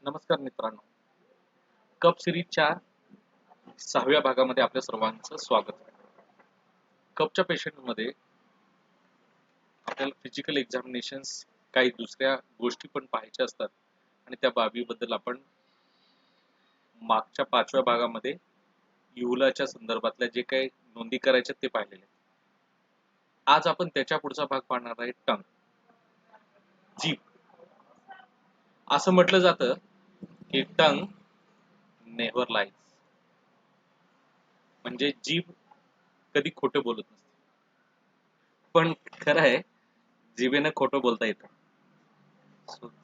नमस्कार मित्रांनो, कप सिरीजच्या 6व्या भागामध्ये आपल्या सर्वांचं स्वागत आहे. कपच्या पेशंटमध्ये आपल्याला फिजिकल एक्झामिनेशन्स काही दुसऱ्या गोष्टी पण पाहायच्या असतात आणि त्या बाबीबद्दल आपण मागच्या 5व्या भागामध्ये युहुलाच्या संदर्भातल्या जे काही नोंदी करायच्या ते पाहिलेले. आज आपण त्याच्या पुढचा भाग पाहणार आहे, टंग, जीभ. असं म्हटलं जातं की टंग नेव्हर लाईज, म्हणजे जीभ कधी खोटं बोलत नसते. पण खरं आहे, जिभेनं खोटं बोलता येतं.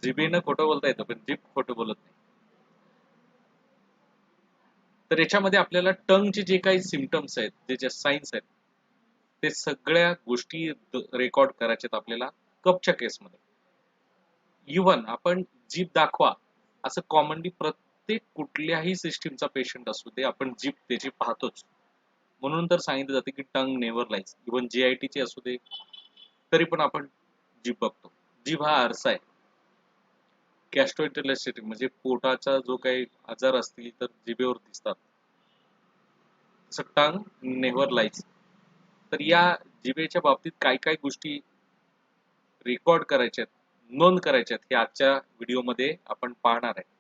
जिभेनं खोटं बोलता येतं, पण जीभ खोटं बोलत नाही. तर याच्यामध्ये आपल्याला टंगचे जे काही सिम्पटम्स आहेत, जे साइन्स आहेत, ते सगळ्या गोष्टी रेकॉर्ड करायच्यात आपल्याला कपच्या केसमध्ये. इव्हन आपण जीभ दाखवा असं कॉमनली प्रत्येक कुठल्याही सिस्टीमचा पेशंट असू दे, आपण जीभ त्याची पाहतोच. म्हणून तर सांगितलं जाते की टंग नेव्हर लाईज. इव्हन GITचे असू दे तरी पण आपण जीभ बघतो. जीभ हा आरसा आहे. गॅस्ट्रोइंटेस्टाइनल म्हणजे पोटाचा जो काही आजार असतील तर जिभेवर दिसतात. तसं टंग नेव्हर लाईज. तर या जिभेच्या बाबतीत काय काय गोष्टी रेकॉर्ड करायच्यात, नोंद करायच्यात, हे आजच्या व्हिडिओमध्ये आपण पाहणार आहे.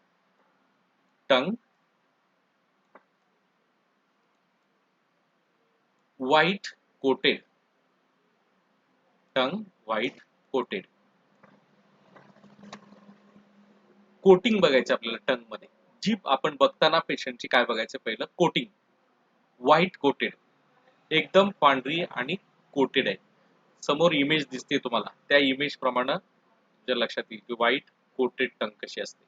टंग व्हाईट कोटेड. टंग व्हाईट कोटेड. कोटिंग बघायचं आपल्याला टंग मध्ये. जीभ आपण बघताना पेशंटची काय बघायचं, पहिलं कोटिंग. व्हाईट कोटेड, एकदम पांढरी आणि कोटेड आहे. समोर इमेज दिसते तुम्हाला, त्या इमेज प्रमाणे जर लक्षात येईल की व्हाईट कोटेड टंग कशी असते.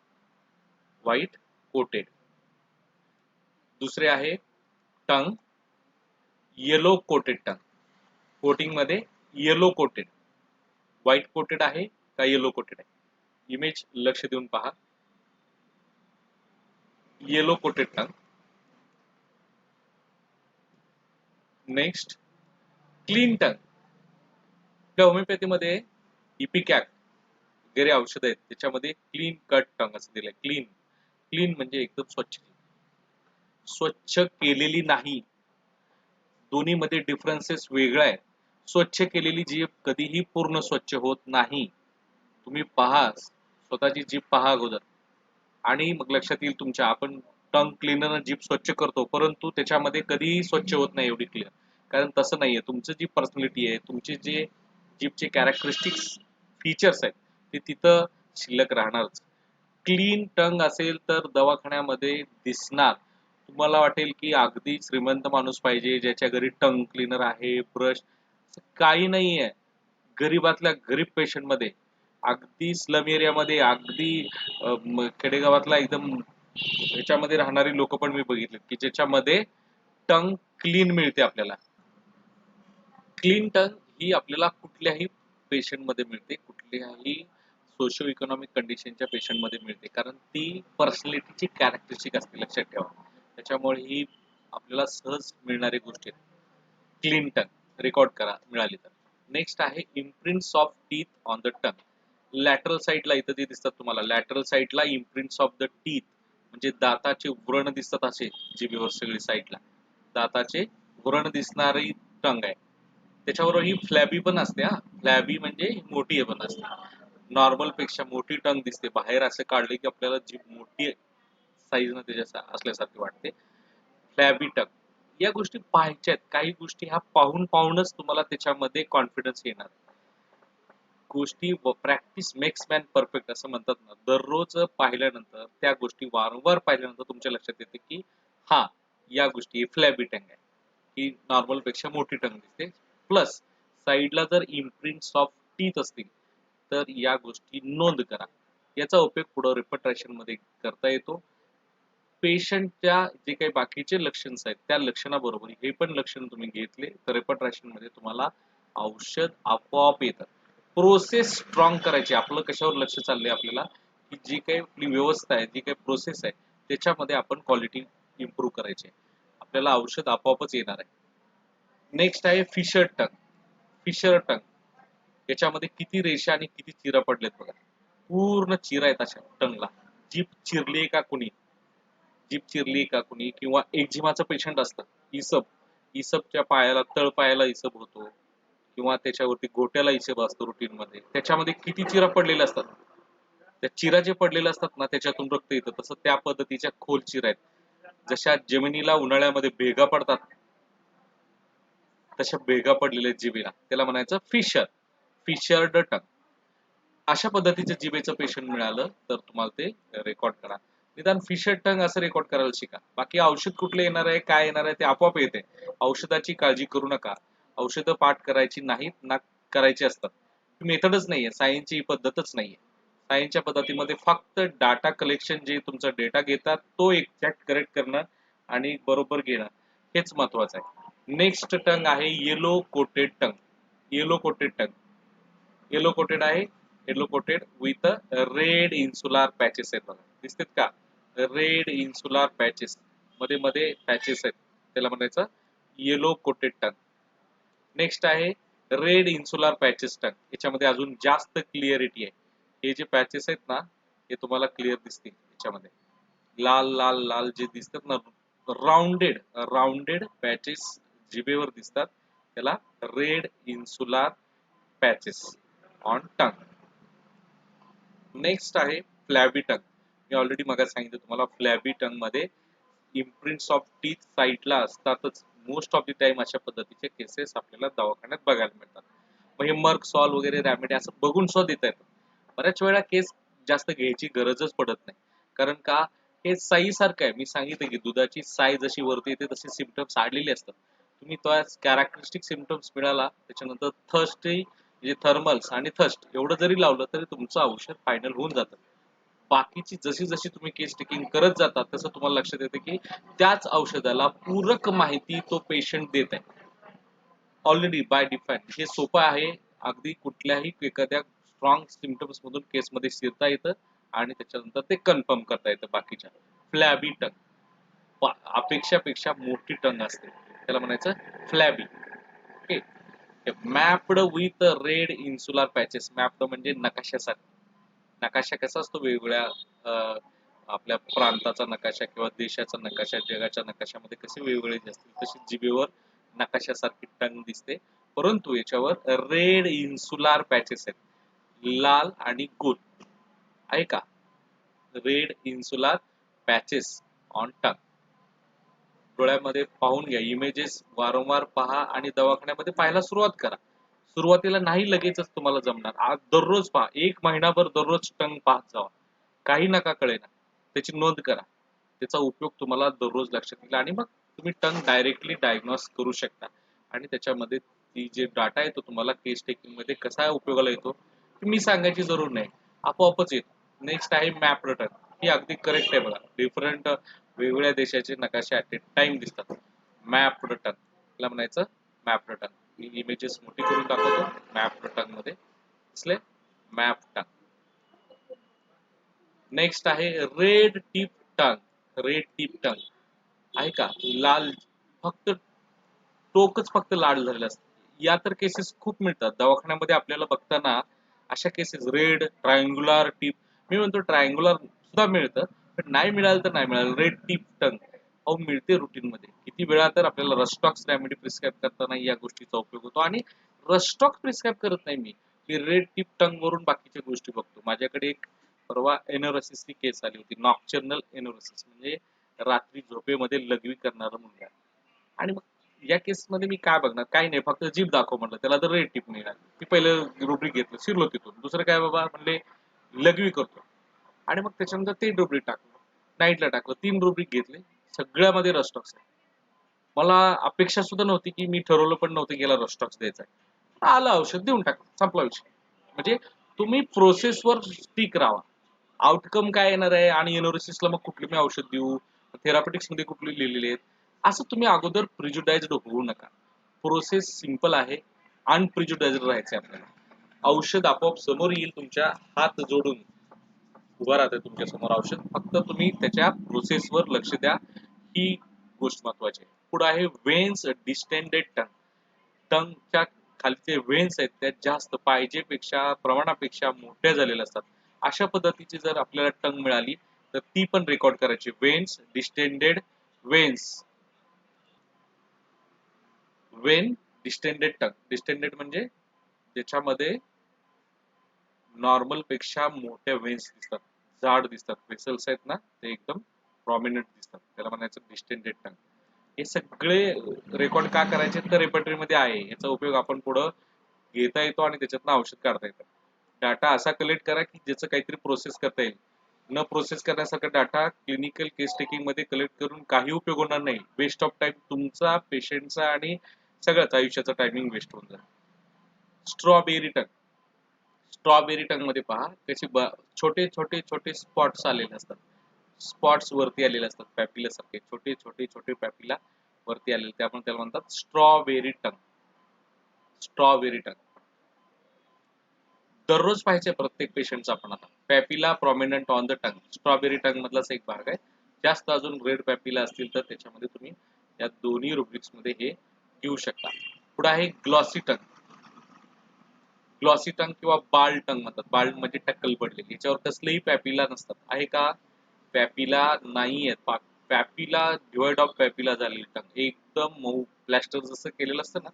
White coated. दुसरे आहे tongue yellow coated. Tongue coating मध्ये येलो कोटेड. व्हाईट कोटेड आहे का येलो कोटेड आहे, इमेज लक्ष देऊन पहा. Yellow coated tongue. Next clean tongue. त्या होमिओपॅथीमध्ये इपिकॅक वगैरे औषध आहेत, त्याच्यामध्ये क्लीन कट टंग असं दिलंय. क्लीन. क्लीन म्हणजे एकदम स्वच्छ. स्वच्छ केलेली नाही. दोन्ही मध्ये डिफरन्सेस वेगळा आहे. स्वच्छ केलेली जीभ कधीही पूर्ण स्वच्छ होत नाही. तुम्ही पहा, स्वतःची जीभ पहा अगोदर आणि मग लक्षात येईल तुमच्या. आपण टंग क्लीनर जीभ स्वच्छ करतो, परंतु त्याच्यामध्ये कधीही स्वच्छ होत नाही एवढी क्लिअर. कारण तसं नाहीये. तुमचं जी पर्सनॅलिटी आहे, तुमचे जे जीभचे कॅरेक्टरिस्टिक्स फीचर्स आहेत, ते तिथं शिल्लक राहणारच. क्लीन टंग असेल तर दवाखान्यामध्ये दिसणार. तुम्हाला वाटेल की अगदी श्रीमंत माणूस पाहिजे, ज्याच्या घरी टंग क्लीनर आहे, ब्रश. काही नाहीये. गरीबातल्या गरीब पेशंट मध्ये, अगदी स्लम एरियामध्ये, अगदी खेडेगावातला एकदम ह्याच्यामध्ये राहणारी लोक पण मी बघितले की ज्याच्यामध्ये टंग क्लीन मिळते आपल्याला. क्लीन टंग ही आपल्याला कुठल्याही पेशंट मध्ये मिळते, कुठल्याही सोशो इकॉनॉमिक कंडिशनच्या पेशंट मध्ये मिळते, कारण ती पर्सनॅलिटीची कॅरेक्टरिस्टिक असते, लक्षात ठेवा. त्याच्यामुळे ही आपल्याला सहज मिळणारी गोष्टी आहे. क्लीन टंग रेकॉर्ड करा मिळाली तर. नेक्स्ट आहे imprints of teeth on the tongue. Lateral साईडला इथं जे दिसतात तुम्हाला, लॅटरल साईडला इम्प्रिंट्स ऑफ द टीथ म्हणजे दाताचे व्रण दिसतात असे जिभेवर सगळी साईडला. दाताचे व्रण दिसणारी टंग आहे. त्याच्याबरोबर ही फ्लॅबी पण असते. फ्लॅबी म्हणजे मोठी पण असते, नॉर्मल पेक्षा मोठी टंग दिसते. बाहेर असं काढले की आपल्याला जीभ मोठी साईज न त्याच्या असल्यासारखी वाटते. फ्लॅबी टंग. या गोष्टी पाहायच्या आहेत. काही गोष्टी ह्या पाहूनच तुम्हाला त्याच्यामध्ये कॉन्फिडन्स येणार. गोष्टी प्रॅक्टिस मेक्स मॅन परफेक्ट असं म्हणतात ना. दररोज पाहिल्यानंतर, त्या गोष्टी वारंवार पाहिल्यानंतर तुमच्या लक्षात येते की हा, या गोष्टी फ्लॅबी टंग आहे, ही नॉर्मल पेक्षा मोठी टंग दिसते. प्लस साईडला जर इम्प्रिंट्स ऑफ टीथ असतील तर या गोष्टी नोंद करा. याचा उपयोग पुढे रिपट्रेशन मध्ये करता येतो. पेशंटच्या जे काही बाकीचे लक्षण आहेत त्या लक्षणाबरोबर हे पण लक्षण तुम्ही घेतले तर रिपट्रेशन मध्ये तुम्हाला औषध आपोआप येतं. प्रोसेस स्ट्रॉंग करायची. आपलं कशावर लक्ष चाललंय आपल्याला, की जी काही आपली व्यवस्था आहे, जी काही प्रोसेस आहे, त्याच्यामध्ये आपण क्वालिटी इम्प्रूव्ह करायची. आपल्याला औषध आपोआपच येणार आहे. नेक्स्ट आहे फिशर टंग. फिशर टंग याच्यामध्ये किती रेषा आणि किती चिरा पडलेत बघा. पूर्ण चिरा आहेत अशा टंगला. जीभ चिरली का कुणी, जीभ चिरली का कुणी, किंवा एक्झिमाचं पेशंट असतं, इसब, इसबच्या पायाला, तळ पायाला इसब होतो, किंवा त्याच्यावरती गोट्याला इसब असतो रुटीन मध्ये, त्याच्यामध्ये किती चिरा पडलेल्या असतात, त्या चिरा जे पडलेल्या असतात ना त्याच्यातून रक्त येतं. तसं त्या पद्धतीच्या खोल चिरा आहेत. जशा जमिनीला उन्हाळ्यामध्ये भेगा पडतात तशा भेगा पडलेल्या जिभेला, त्याला म्हणायचं फिशर, फिशर्ड टंग. अशा पद्धतीचं जिभेचं पेशंट मिळालं तर तुम्हाला ते रेकॉर्ड करा. निदान फिशर टंग असं रेकॉर्ड करायला शिका. बाकी औषध कुठलं येणार आहे, काय येणार आहे ते आपोआप येते. औषधाची काळजी करू नका. औषधं पाठ करायची नाहीत ना, करायची असतात. मेथडच नाहीये, सायन्सची ही पद्धतच नाहीये. सायन्सच्या पद्धतीमध्ये फक्त डाटा कलेक्शन, जे तुमचा डेटा घेतात तो एक्झॅक्ट करेक्ट करणं आणि बरोबर घेणं हेच महत्वाचं आहे. नेक्स्ट टंग आहे yellow coated tongue. Yellow coated tongue, yellow coated आहे, yellow coated with red insular patches आहेत बघा, दिसतात का, रेड इन्सुलार पॅचेस, मध्ये मध्ये पॅचेस आहेत, त्याला म्हणायचं येलो कोटेड टंग. नेक्स्ट आहे रेड इन्सुलार पॅचेस टंग. याच्यामध्ये अजून जास्त क्लिअरिटी आहे. हे जे पॅचेस आहेत ना हे तुम्हाला क्लिअर दिसतील. याच्यामध्ये लाल लाल लाल जे दिसतात ना, राउंडेड राउंडेड पॅचेस जिभेवर दिसतात, त्याला red insular patches on tongue. Next आहे फ्लॅबी टंग. मी ऑलरेडी मगाच सांगितलं तुम्हाला, फ्लॅबी टंग मध्ये इम्प्रिंट्स ऑफ टीथ साईडला असतातच. मोस्ट ऑफ द टाइम अशा पद्धतीचे केसेस आपल्याला दवाखान्यात बघायला मिळतात. मग हे मर्क सॉल वगैरे रॅमेडी असं बघून सुद्धा देता येतं. बऱ्याच वेळा केस जास्त घ्यायची गरजच पडत नाही. कारण का, हे साई सारखं आहे. मी सांगितलं की दुधाची साई जशी वरती येते तसे सिम्पटम्स आलेले असतात. तुम्ही तो कॅरेक्टरिस्टिक सिम्पटम्स मिळाला, त्याच्यानंतर थर्स्ट, म्हणजे थर्मल्स आणि थर्स्ट एवढं जरी लावलं तरी तुमचं औषध फायनल होऊन जातं. बाकीची जशी जशी तुम्ही केस टेकिंग करत जाता तसं तुम्हाला लक्षात येतं की त्याच औषधाला पूरक माहिती तो पेशंट देत आहे ऑलरेडी बाय डिफॉल्ट. हे सोपं आहे. अगदी कुठल्याही एखाद्या स्ट्रॉंग सिम्पटम्स मधून केसमध्ये शिरता येतं आणि त्याच्यानंतर ते कन्फर्म करता येतं. बाकीच्या फ्लॅबी टंग, अपेक्षापेक्षा मोठी टंग असते, त्याला म्हणायचं flabby. Okay. Mapped with red insular patches. Mapped म्हणजे नकाशासारखं. नकाशा कसा असतो, वेगवेगळ्या आपल्या प्रांताचा नकाशा किंवा देशाचा नकाशा, जगाच्या नकाशामध्ये कसे वेगवेगळे असतील तशी जिभेवर नकाशासारखी टंग दिसते, परंतु याच्यावर रेड इन्सुलार पॅचेस आहेत, लाल आणि गोल आहे का, रेड इन्सुलार पॅचेस ऑन टंग. डोळ्यामध्ये पाहून घ्या, इमेजेस वारंवार पहा आणि दवाखान्यामध्ये पाहायला सुरुवात करा. सुरुवातीला नाही लगेचच तुम्हाला जमणार, आज दररोज पहा, 1 महिनाभर दररोज टंग पाहत जावा, काही नका कळेना, त्याची नोंद करा. त्याचा उपयोग तुम्हाला दररोज लक्षात येईल आणि मग तुम्ही टंग डायरेक्टली डायग्नोस करू शकता. आणि त्याच्यामध्ये ती जे डाटा येतो तुम्हाला केस टेकिंग मध्ये कसा उपयोगाला येतो मी सांगायची जरूर नाही, आपोआपच येतो. नेक्स्ट आहे मॅप्ड टंग. ही अगदी करेक्ट आहे बघा, डिफरंट वेगवेगळ्या देशाचे नकाशे ऍट ए टाइम दिसतात. मॅप्ड टंग ला म्हणायचं मॅप्ड टंग. मी इमेजेस मोठी करून दाखवतो. मॅप्ड टंग मध्ये दिसले, मॅप टंग. नेक्स्ट आहे रेड टिप टंग. रेड टिप टंग आहे का, लाल, फक्त टोकच फक्त लाल झालेलं असतं. या तर केसेस खूप मिळतात दवाखान्यामध्ये आपल्याला बघताना. अशा केसेस रेड ट्रायंग्युलर टिप, मी म्हणतो ट्रायंग्युलर सुद्धा मिळतं, पण नाही मिळालं तर नाही मिळालं, रेड टिप टंग अहो मिळते रुटीन मध्ये. किती वेळा तर आपल्याला रस्टॉक्स रेमेडी प्रिस्क्राईब करताना या गोष्टीचा उपयोग होतो. आणि रस्टॉक्स प्रिस्क्राईब करत नाही मी रेड टिप टंग वरून बाकीच्या गोष्टी बघतो. माझ्याकडे एक परवा एनोरेसिसची केस आली होती, नॉक्चर्नल एनोरेसिस, म्हणजे रात्री झोपेमध्ये लघवी करणारा मुलगा. आणि मग या केस मध्ये मी काय बघणार, काही नाही, फक्त जीभ दाखव म्हणलं त्याला, तर रेड टिप मिळाली. ती पहिलं रुब्रिक घेतलं, शिरलो तिथून. दुसरं काय बाबा म्हणले, लघवी करतो. आणि मग त्याच्यानंतर ते रुब्रिक टाकलं, नाईटला टाकलं, 3 रुब्रिक घेतले, सगळ्यामध्ये रस्टॉक्स आहे. मला अपेक्षा सुद्धा नव्हती, की मी ठरवलं पण नव्हतं गेला रस्टॉक्स द्यायचा आहे. आलं औषध देऊन टाकलं, संपला विषय. म्हणजे तुम्ही प्रोसेसवर स्टिक राहा. आउटकम काय येणार आहे आणि एनोरेसिसला मग कुठले मी औषध देऊ, थेरापेटिक्स मध्ये कुठले लिहिलेले आहेत, असं तुम्ही अगोदर प्रिज्युडाइज्ड होऊ नका. प्रोसेस सिंपल आहे, अनप्रिज्युडाइज्ड राहायचे आपल्याला. औषध आपोआप समोर येईल, तुमच्या हात जोडून उभा राहते तुमच्या समोर औषध, फक्त तुम्ही त्याच्या प्रोसेसवर लक्ष द्या, ही गोष्ट महत्वाची आहे. पुढे आहे वेन्स डिस्टेंडेड टंग. टंगच्या खालचे वेन्स आहेत त्या जास्त पाहिजेपेक्षा प्रमाणापेक्षा मोठ्या झालेल्या असतात. अशा पद्धतीची जर आपल्याला टंग मिळाली तर ती पण रेकॉर्ड करायची. Veins, distended veins, vein distended tongue. Distended म्हणजे ज्याच्यामध्ये नॉर्मल पेक्षा मोठ्या वेन्स दिसतात, जाड दिसतात, वेसल्स आहेत ना ते एकदम प्रॉमिनंट दिसतात, त्याला म्हणायचं डिस्टेंडेड टंग. हे सगळे रेकॉर्ड का करायचे तर रेपर्टरी मध्ये आहे, याचा उपयोग आपण पुढं घेता येतो आणि त्याच्यातनं औषध काढता येतं. डाटा असा कलेक्ट करा की ज्याचं काहीतरी प्रोसेस करता येईल. न प्रोसेस करण्यासारखा डाटा क्लिनिकल केस टेकिंग मध्ये कलेक्ट करून काही उपयोग होणार नाही. वेस्ट ऑफ टाइम तुमचा, पेशंटचा आणि सगळ्याच आयुष्याचा टायमिंग वेस्ट होऊन जाईल. स्ट्रॉबेरी टंग. स्ट्रॉबेरी टंग मध्ये पहा कशी छोटे छोटे छोटे स्पॉट्स आलेले असतात, स्पॉट्स वरती आलेले असतात, पॅपिला सारखे छोटे छोटे छोटे पॅपिला वरती आलेले, त्यामुळे त्याला म्हणतात स्ट्रॉबेरी टंग. स्ट्रॉबेरी टंग दररोज पाहायचे प्रत्येक पेशंटचा आपण. आता papilla prominent on the tongue strawberry tongue मधलाच एक भाग आहे. जास्त अजून रेड पॅपिला असतील तर त्याच्यामध्ये तुम्ही या दोन्ही रुब्रिक्स मध्ये हे घेऊ शकता. पुढे आहे ग्लॉसी टंग. ग्लॉसी टंग किंवा बाल टंग म्हणतात. बाल म्हणजे टक्कल पडलेली, याच्यावर कसलेही पॅपिला नसतात. आहे का? पॅपिला नाही आहेत. पॅपिला डिवाइड ऑफ पॅपिला झालेली टंग, एकदम मऊ प्लॅस्टर जसं केलेलं असतं ना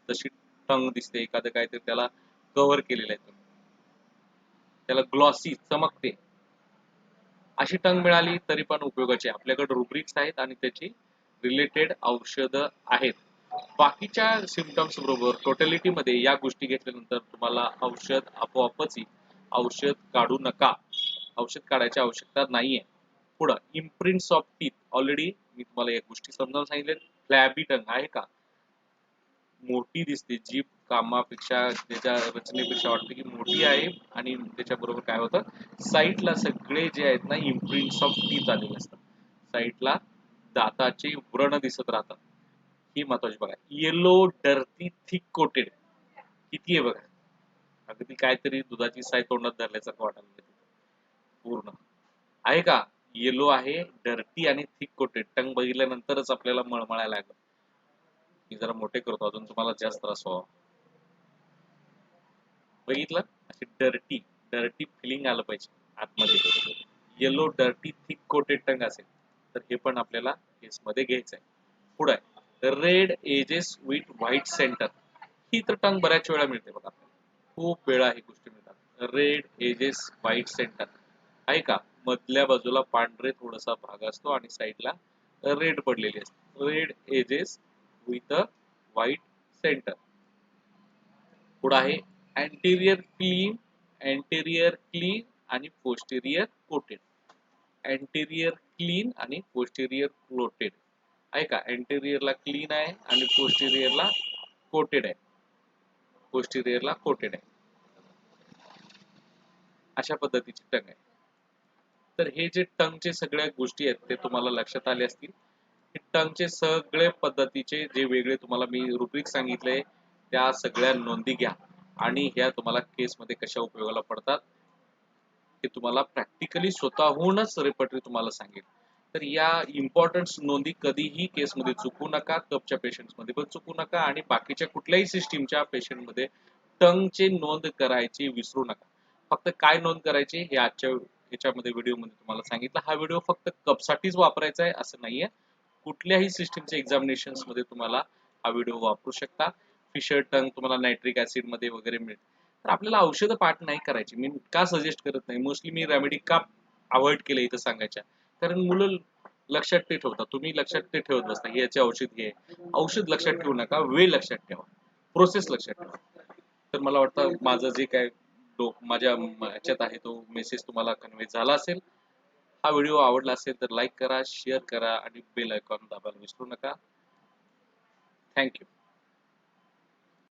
तशी टंग दिसते. एखादं काहीतरी त्याला कव्हर केलेलं आहे, त्याला ग्लॉसी चमकते. अशी टंग मिळाली तरी पण उपयोगाची आहे. आपल्याकडे रुब्रिक्स आहेत आणि त्याची रिलेटेड औषधं आहेत. बाकीच्या सिम्पटम्स बरोबर टोटॅलिटी मध्ये या गोष्टी घेतल्यानंतर तुम्हाला औषध आपोआपच येईल. औषध काढू नका, औषध काढायची आवश्यकता नाहीये. पुढं इम्प्रिंट्स ऑफ टीथ. ऑलरेडी मी तुम्हाला या गोष्टी समजावून सांगितले. फ्लॅबी टंग आहे का? मोठी दिसते जीभ, कामापेक्षा त्याच्या रचनेपेक्षा वाटते की मोठी आहे, आणि त्याच्याबरोबर काय होतं साईडला सगळे जे आहेत ना इम्प्रिंट्स ऑफ टीथ आलेले असतात, साईडला दाताचे व्रण दिसत राहतात. ही महत्वाची बघा. येलो डर्टी थिक कोटेड किती आहे बघा, अगदी काहीतरी दुधाची साय तोंडात धरल्यासारखं वाटायला पूर्ण. आहे का? येलो आहे, डर्टी आणि थिक कोटेड. टंग बघितल्यानंतरच आपल्याला मळमळायला लागलं. मी जरा मोठे करतो अजून तुम्हाला जास्त त्रास व्हावा. बघितलं, अशी डर्टी डर्टी फिलिंग आलं पाहिजे आतमध्ये. येलो डर्टी थिक कोटेड टंग असेल तर हे पण आपल्याला केस मध्ये घ्यायचं आहे. पुढे आहे red edges with white center. ही तर टंग बऱ्याच वेळा मिळते बघा, खूप वेळा ही गोष्टी मिळतात. रेड एजेस व्हाईट सेंटर आहे का? मधल्या बाजूला पांढरे थोडासा भाग असतो आणि साईडला रेड पडलेली असते. Red edges with a white centre. पुढे आहे अँटेरियर क्लीन, अँटेरियर क्लीन आणि पोस्टेरियर कोटेड. अँटेरियर क्लीन आणि पोस्टेरियर कोटेड आहे का? अँटेरियरला क्लीन आहे आणि पोस्टेरियरला कोटेड आहे. पोस्टेरियरला कोटेड आहे. अशा पद्धतीची टंग आहे. तर हे जे टंगचे सगळ्या गोष्टी आहेत ते तुम्हाला लक्षात आले असतील. हे टंगचे सगळे पद्धतीचे जे वेगळे तुम्हाला मी रुब्रिक सांगितले त्या सगळ्या नोंदी घ्या, आणि ह्या तुम्हाला केसमध्ये कशा उपयोगाला पडतात हे तुम्हाला प्रॅक्टिकली स्वतःहूनच रेपर्टरी तुम्हाला सांगेल. तर या इम्पॉर्टंट नोंदी कधीही केसमध्ये चुकू नका, कपच्या पेशंट्समध्ये पण चुकू नका, आणि बाकीच्या कुठल्याही सिस्टीमच्या पेशंटमध्ये टंगचे नोंद करायची विसरू नका. फक्त काय नोंद करायची हे आजच्या ह्याच्यामध्ये व्हिडिओमध्ये तुम्हाला सांगितलं. हा व्हिडिओ फक्त कपसाठीच वापरायचा आहे असं नाहीये, कुठल्याही सिस्टीमच्या एक्झामिनेशन मध्ये तुम्हाला हा व्हिडिओ वापरू शकता. फिशर टंग तुम्हाला नायट्रिक ऍसिड मध्ये वगैरे मिळते. तर आपल्याला औषधं पाठ नाही करायची. मी का सजेस्ट करत नाही, मोस्टली मी रेमेडी का अवॉइड केलं इथं सांगायच्या, कारण मुलं लक्षात ते ठेवतात. तुम्ही लक्षात ते ठेवत बसता की याचे औषध घे. औषध लक्षात ठेवू नका, वेळ लक्षात ठेवा, प्रोसेस लक्षात ठेवा. तर मला वाटतं माझं जे काय माझ्या ह्याच्यात आहे तो मेसेज तुम्हाला कन्वे झाला असेल. हा व्हिडिओ आवडला असेल तर लाईक करा, शेअर करा आणि बेल आयकॉन दाबायला विसरू नका. थँक्यू.